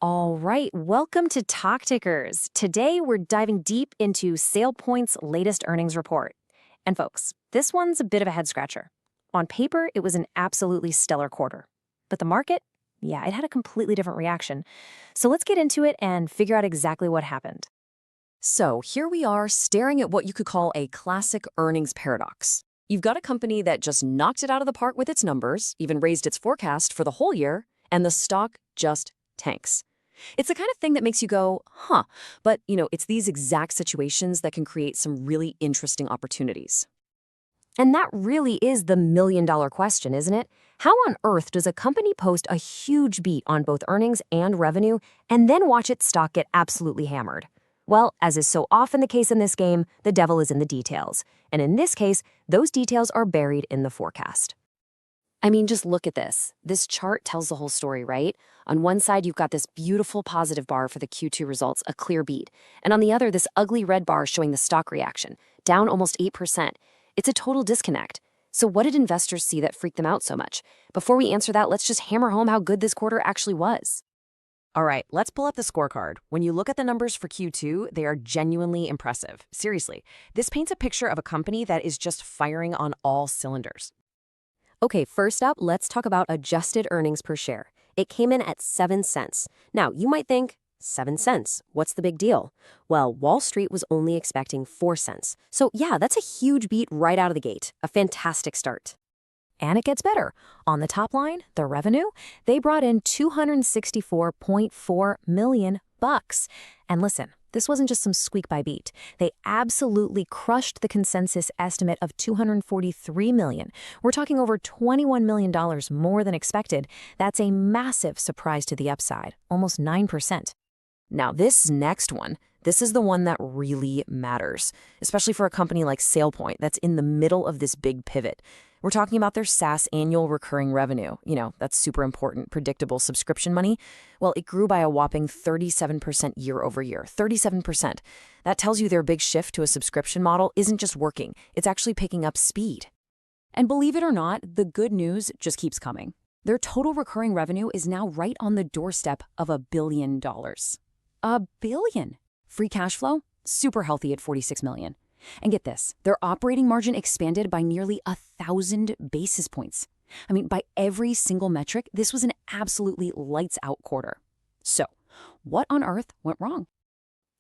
All right, welcome to Talk Tickers. Today, we're diving deep into SailPoint's latest earnings report. And folks, this one's a bit of a head-scratcher. On paper, it was an absolutely stellar quarter. But the market? Yeah, it had a completely different reaction. So let's get into it and figure out exactly what happened. So here we are staring at what you could call a classic earnings paradox. You've got a company that just knocked it out of the park with its numbers, even raised its forecast for the whole year, and the stock just tanks. It's the kind of thing that makes you go, huh, but it's these exact situations that can create some really interesting opportunities. And that really is the million-dollar question, isn't it? How on earth does a company post a huge beat on both earnings and revenue and then watch its stock get absolutely hammered? Well, as is so often the case in this game, the devil is in the details. And in this case, those details are buried in the forecast. I mean, just look at this. This chart tells the whole story, right? On one side, you've got this beautiful positive bar for the Q2 results, a clear beat. And on the other, this ugly red bar showing the stock reaction, down almost 8%. It's a total disconnect. So what did investors see that freaked them out so much? Before we answer that, let's just hammer home how good this quarter actually was. All right, let's pull up the scorecard. When you look at the numbers for Q2, they are genuinely impressive. Seriously, this paints a picture of a company that is just firing on all cylinders. Okay, first up, let's talk about adjusted earnings per share. It came in at 7 cents. Now, you might think, 7 cents, what's the big deal? Well, Wall Street was only expecting 4 cents. So yeah, that's a huge beat right out of the gate. A fantastic start. And it gets better. On the top line, the revenue, they brought in $264.4 million. And listen, this wasn't just some squeak by beat. They absolutely crushed the consensus estimate of $243 million. We're talking over $21 million more than expected. That's a massive surprise to the upside, almost 9%. Now, this next one, this is the one that really matters, especially for a company like SailPoint that's in the middle of this big pivot. We're talking about their SaaS annual recurring revenue. That's super important, predictable subscription money. Well, it grew by a whopping 37% year over year, 37%. That tells you their big shift to a subscription model isn't just working, it's actually picking up speed. And believe it or not, the good news just keeps coming. Their total recurring revenue is now right on the doorstep of $1 billion. $1 billion. Free cash flow, super healthy at $46 million. And get this, their operating margin expanded by nearly 1,000 basis points. I mean, by every single metric, this was an absolutely lights-out quarter. So, what on earth went wrong?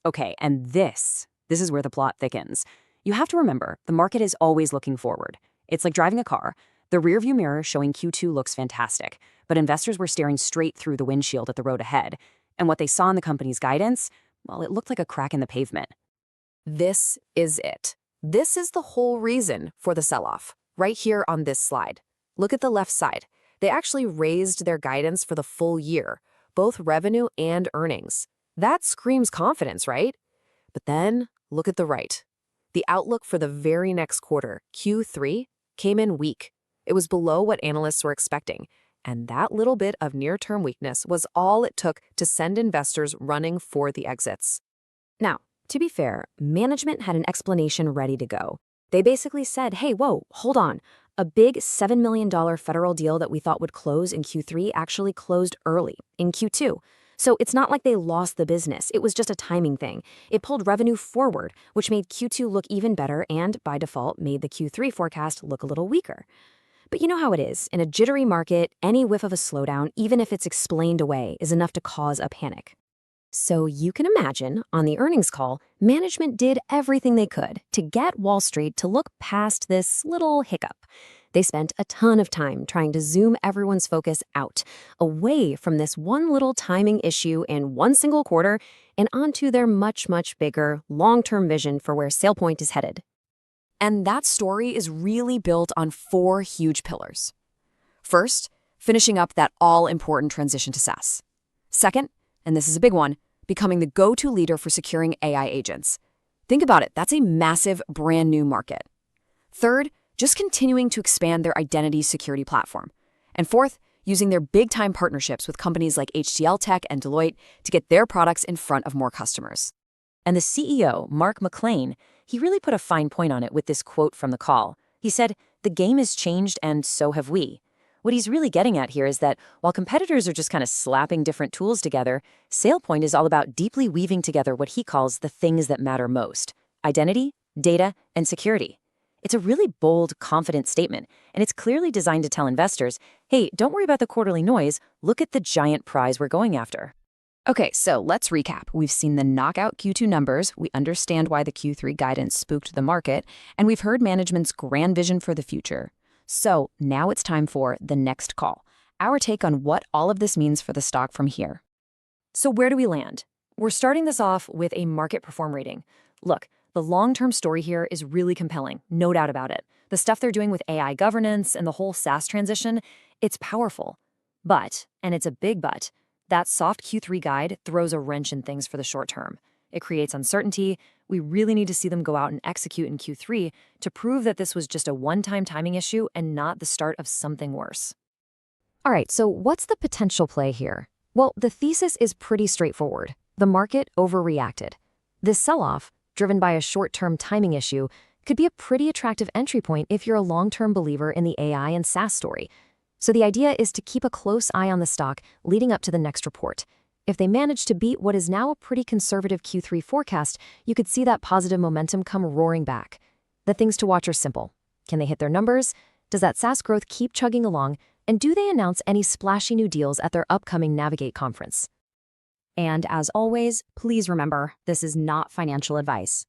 Okay, and this is where the plot thickens. You have to remember, the market is always looking forward. It's like driving a car. The rearview mirror showing Q2 looks fantastic, but investors were staring straight through the windshield at the road ahead. And what they saw in the company's guidance, well, it looked like a crack in the pavement. This is it. This is the whole reason for the sell-off, right here on this slide. Look at the left side. They actually raised their guidance for the full year, both revenue and earnings. That screams confidence, right? But then, look at the right. The outlook for the very next quarter, Q3, came in weak. It was below what analysts were expecting, and that little bit of near-term weakness was all it took to send investors running for the exits. Now, to be fair, management had an explanation ready to go. They basically said, hey, whoa, hold on. A big $7 million federal deal that we thought would close in Q3 actually closed early, in Q2. So it's not like they lost the business. It was just a timing thing. It pulled revenue forward, which made Q2 look even better and, by default, made the Q3 forecast look a little weaker. But you know how it is. In a jittery market, any whiff of a slowdown, even if it's explained away, is enough to cause a panic. So you can imagine, on the earnings call, management did everything they could to get Wall Street to look past this little hiccup. They spent a ton of time trying to zoom everyone's focus out, away from this one little timing issue in one single quarter, and onto their much, much bigger, long-term vision for where SailPoint is headed. And that story is really built on 4 huge pillars. First, finishing up that all-important transition to SaaS. Second, and this is a big one, becoming the go-to leader for securing AI agents. Think about it, that's a massive, brand new market. Third, just continuing to expand their identity security platform. And fourth, using their big-time partnerships with companies like HCL Tech and Deloitte to get their products in front of more customers. And the CEO, Mark McClain, he really put a fine point on it with this quote from the call. He said, "The game has changed and so have we. What he's really getting at here is that while competitors are just kind of slapping different tools together, SailPoint is all about deeply weaving together what he calls the things that matter most: identity, data, and security. It's a really bold, confident statement, and it's clearly designed to tell investors, hey, don't worry about the quarterly noise, look at the giant prize we're going after. Okay, so let's recap. We've seen the knockout Q2 numbers, we understand why the Q3 guidance spooked the market, and we've heard management's grand vision for the future. So now it's time for the next call, our take on what all of this means for the stock from here. So where do we land? We're starting this off with a market perform rating. Look, the long-term story here is really compelling, no doubt about it. The stuff they're doing with AI governance and the whole SaaS transition, it's powerful. But, and it's a big but, that soft Q3 guide throws a wrench in things for the short term. It creates uncertainty. We really need to see them go out and execute in Q3 to prove that this was just a one-time timing issue and not the start of something worse. All right, so what's the potential play here? Well, the thesis is pretty straightforward. The market overreacted. This sell-off, driven by a short-term timing issue, could be a pretty attractive entry point if you're a long-term believer in the AI and SaaS story. So the idea is to keep a close eye on the stock leading up to the next report. If they manage to beat what is now a pretty conservative Q3 forecast, you could see that positive momentum come roaring back. The things to watch are simple. Can they hit their numbers? Does that SaaS growth keep chugging along? And do they announce any splashy new deals at their upcoming Navigate conference? And as always, please remember, this is not financial advice.